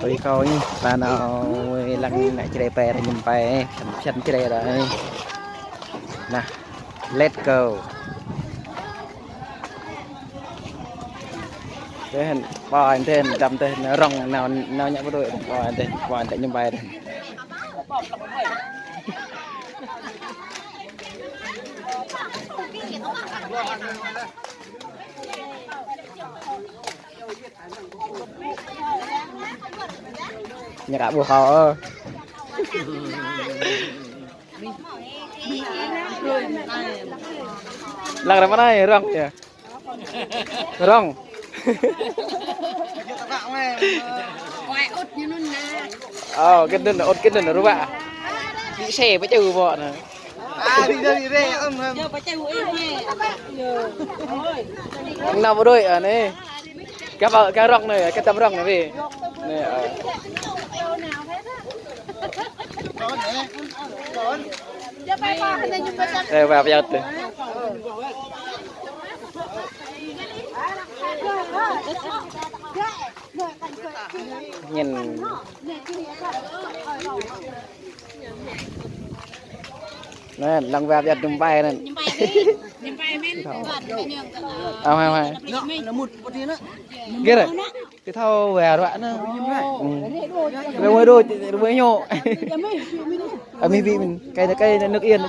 tôi coi ta nào lăng lại chơi bè này nhìn bè chân chơi rồi nè let's go thế hình bò anh tên đâm tên rong nào nào nhảy vào đuôi bò anh tại nhìn bè này nhà cả bùa khó lăng ra đây rong kìa rong cái đinh là ốt cái đinh là rúa bị xe với chữ bọn này đi đây nào vào đôi ở đây cái rong này cái tấm rong này về này đây vào bây giờ nhìn nè lăng vào giật đùm bay nè hai kia rồi cái thau về đoạn nữa về ngồi đôi với nhộ mi vị mình cây nước yên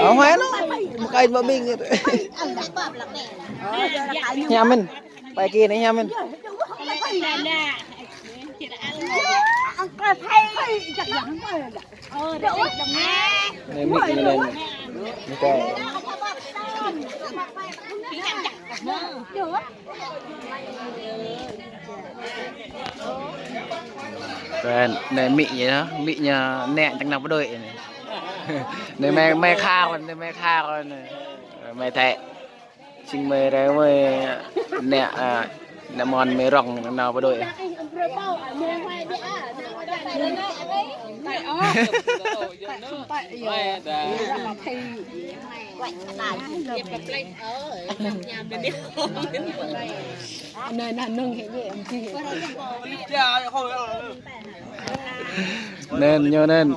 không hết một cây vợ mình nhà mình bài kia này nhà mình này mịn như này okay. Này mịn vậy đó mịn nhà nẹn chẳng nào có đợi này này mày kha còn này mày thẹ xin mày đấy mày nẹn nẹn mòn mày rong nào có đợi nên nhớ nên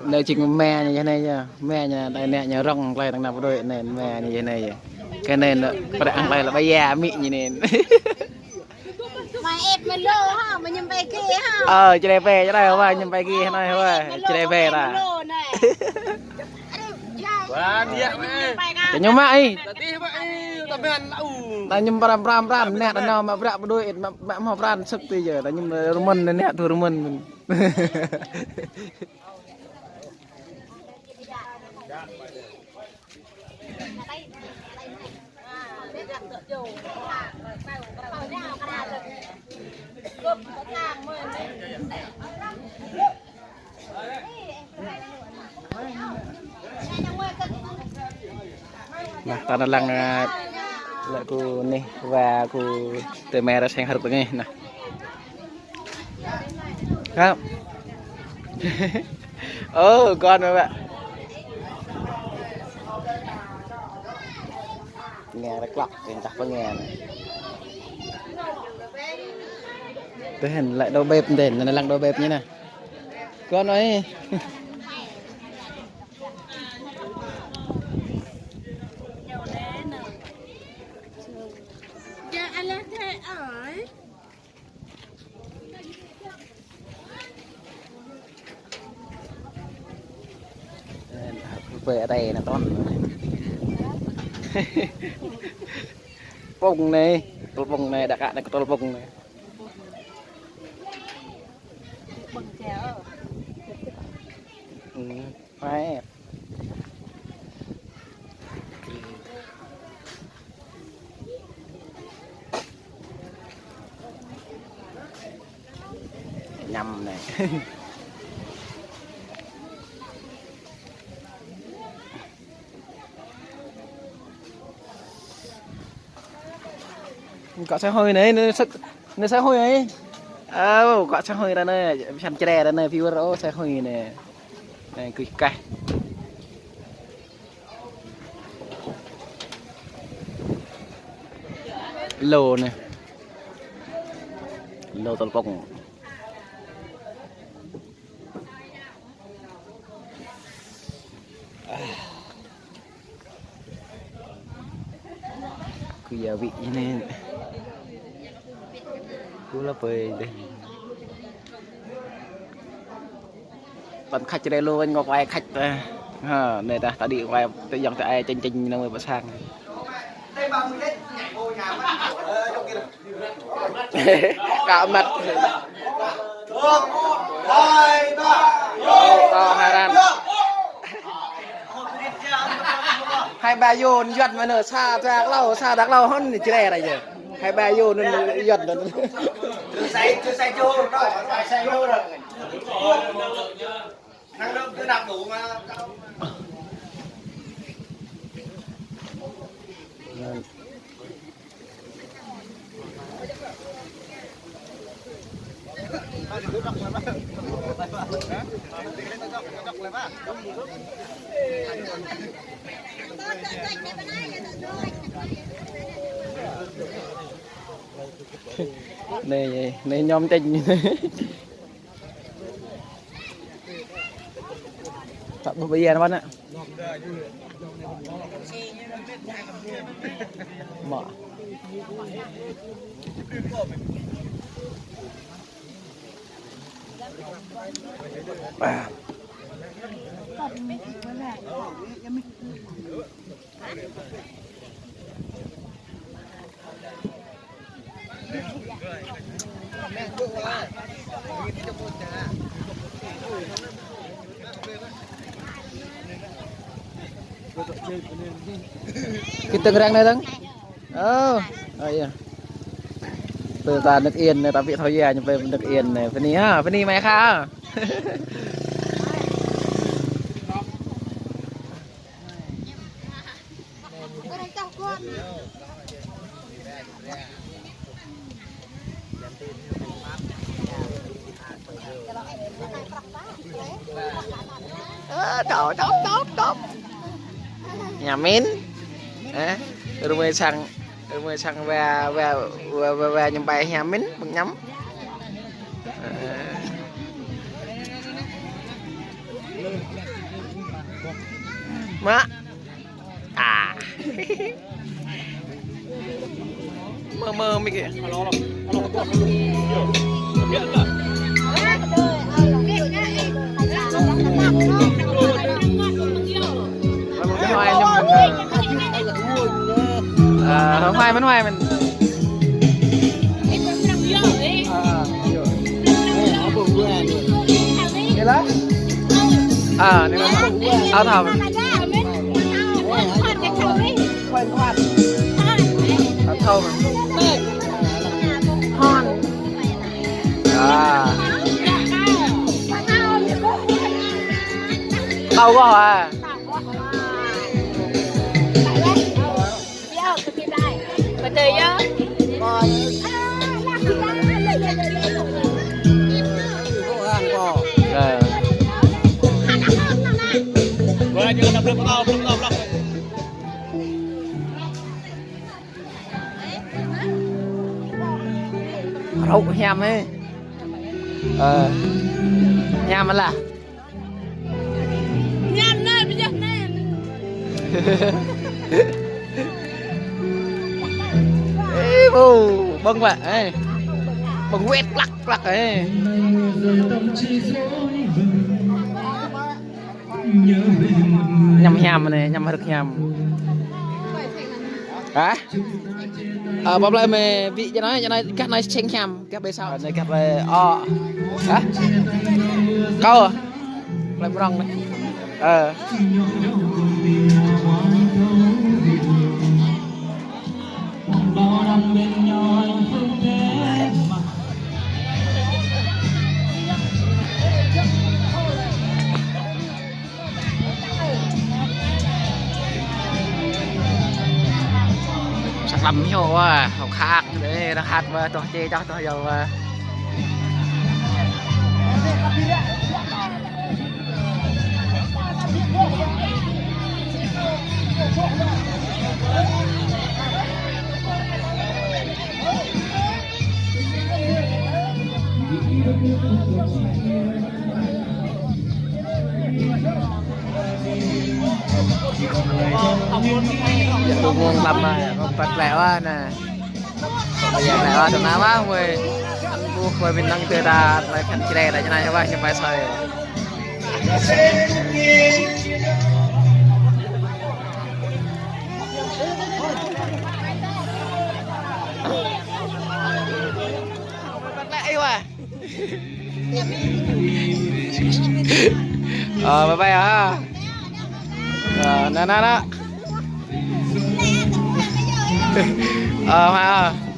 đây chính mẹ như thế này nha mẹ nhà đây nè nhà rong lại thằng nào đôi này mẹ như thế này cái nền có ăn đây là bây giờ mịn như nền mà em mà lô ha mà nhầm về kia ha chơi về cho đây không nhầm về kia này không chơi về là nhưng mà ấy ta nhầm ram nè nó mà bạ đôi mà ram sắp bây giờ ta nhầm rumen nè thôi rumen nah tanah lang laku nih và ku temera sang harap ini nahครับ con mà bạn nghe nó clock thì chắc có nghe này tôi hình lại đầu bếp đền là lăng đầu bếp như này con nói về ở đây là con bông này đặc hạn này có bông này phải nhầm này có xe hơi này nó xe hơi ấy có xe hơi ra đây chăn tre ra đây phiêu rô xe hơi này này cứ cay โลเนี่ยโลตะปงคือยาวินี่กูละไปดิตอนkháchจะได้โลanh ngọc ai khách này ta ta đi ngoài tới dòng tới ai chênh nó mới bắt sang cả mặt hai ran hai ba vô giật mà nở xa đạc lâu hơn thì chỉ này này giờ hai ba vô nên giật rồi chưa say vô rồi say vô rồi năng lượng cứ đạp đủ mà này nhóm tình Phạm bây giờ nó bắn ạ mở cái từng răng này từng đây từ ta nước yên này ta bị thôi về về nước yên này phần này mày khá top nhà min rồi mới sang về nhầm bài nhà min bằng nhắm má mơ mấy kìa hoài mình cái đó nên là áo thầm quên khoan áo thâu hon đâu có à mà tùy á rau hèm ấy hèm là nhằm nơi bây giờ nè bưng vậy ấy bưng quét lắc ấy nhầm hèm này nhầm được hèm hả bấm lại mày vị cho nói các này chênh hèm các bên sau này các về hả câu à lại một đồng này làm nhiều à học khác để nó hạt và tôi chơi cho tôi giàu Ngomong lama ya, kompat lewat nah. Yang lewat nama gue. Aku gue bintang terat, kan cerai aja nanya wah siapa saya. Kompat lewat. Oh, bye bye ya. Nah. Oh,